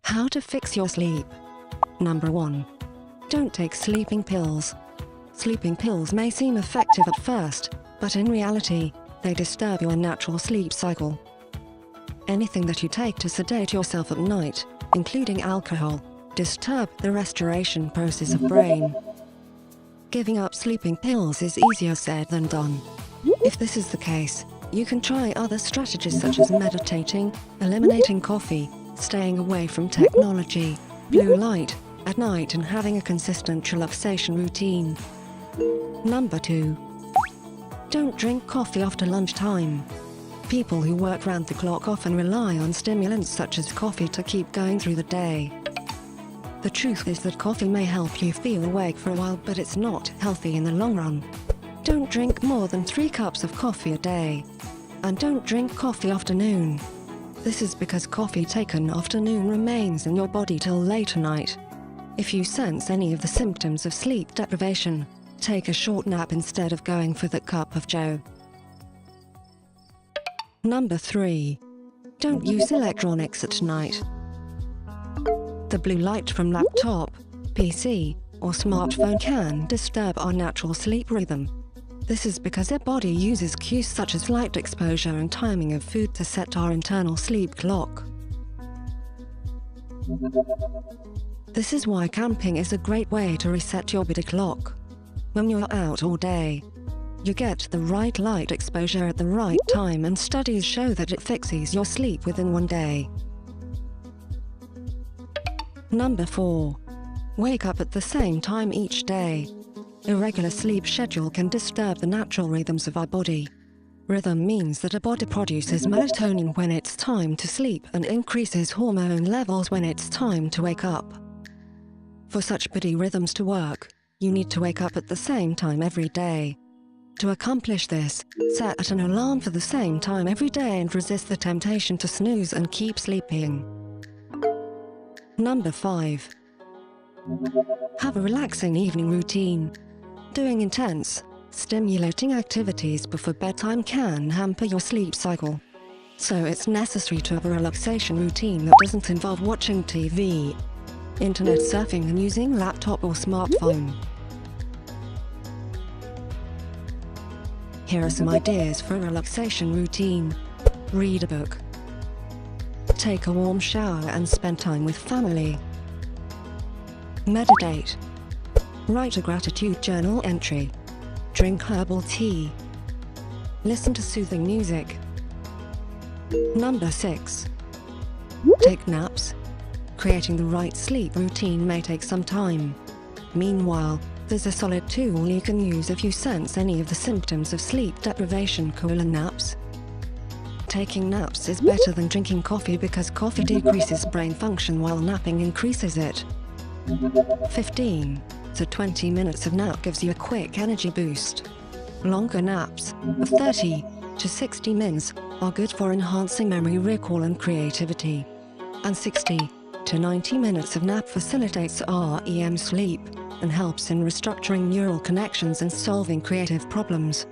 How to fix your sleep. Number 1. Don't take sleeping pills. Sleeping pills may seem effective at first, but in reality, they disturb your natural sleep cycle. Anything that you take to sedate yourself at night, including alcohol, disturb the restoration process of brain. Giving up sleeping pills is easier said than done. If this is the case, you can try other strategies such as meditating, eliminating coffee, staying away from technology, blue light, at night and having a consistent relaxation routine. Number 2. Don't drink coffee after lunchtime. People who work round the clock often rely on stimulants such as coffee to keep going through the day. The truth is that coffee may help you feel awake for a while, but it's not healthy in the long run. Don't drink more than 3 cups of coffee a day. And don't drink coffee afternoon. This is because coffee taken afternoon remains in your body till late at night. If you sense any of the symptoms of sleep deprivation, take a short nap instead of going for that cup of joe. Number 3. Don't use electronics at night. The blue light from laptop, PC, or smartphone can disturb our natural sleep rhythm. This is because our body uses cues such as light exposure and timing of food to set our internal sleep clock. This is why camping is a great way to reset your body clock. When you're out all day, you get the right light exposure at the right time, and studies show that it fixes your sleep within 1 day. Number 4. Wake up at the same time each day. Irregular sleep schedule can disturb the natural rhythms of our body. Rhythm means that our body produces melatonin when it's time to sleep and increases hormone levels when it's time to wake up. For such body rhythms to work, you need to wake up at the same time every day. To accomplish this, set an alarm for the same time every day and resist the temptation to snooze and keep sleeping. Number 5. Have a relaxing evening routine. Doing intense, stimulating activities before bedtime can hamper your sleep cycle. So it's necessary to have a relaxation routine that doesn't involve watching TV, internet surfing and using laptop or smartphone. Here are some ideas for a relaxation routine. Read a book. Take a warm shower and spend time with family. Meditate. Write a gratitude journal entry. Drink herbal tea. Listen to soothing music. Number 6. Take naps. Creating the right sleep routine may take some time. Meanwhile, there's a solid tool you can use if you sense any of the symptoms of sleep deprivation: naps. Taking naps is better than drinking coffee because coffee decreases brain function while napping increases it. 15 to 20 minutes of nap gives you a quick energy boost. Longer naps, of 30 to 60 minutes, are good for enhancing memory recall and creativity. And 60 to 90 minutes of nap facilitates REM sleep and helps in restructuring neural connections and solving creative problems.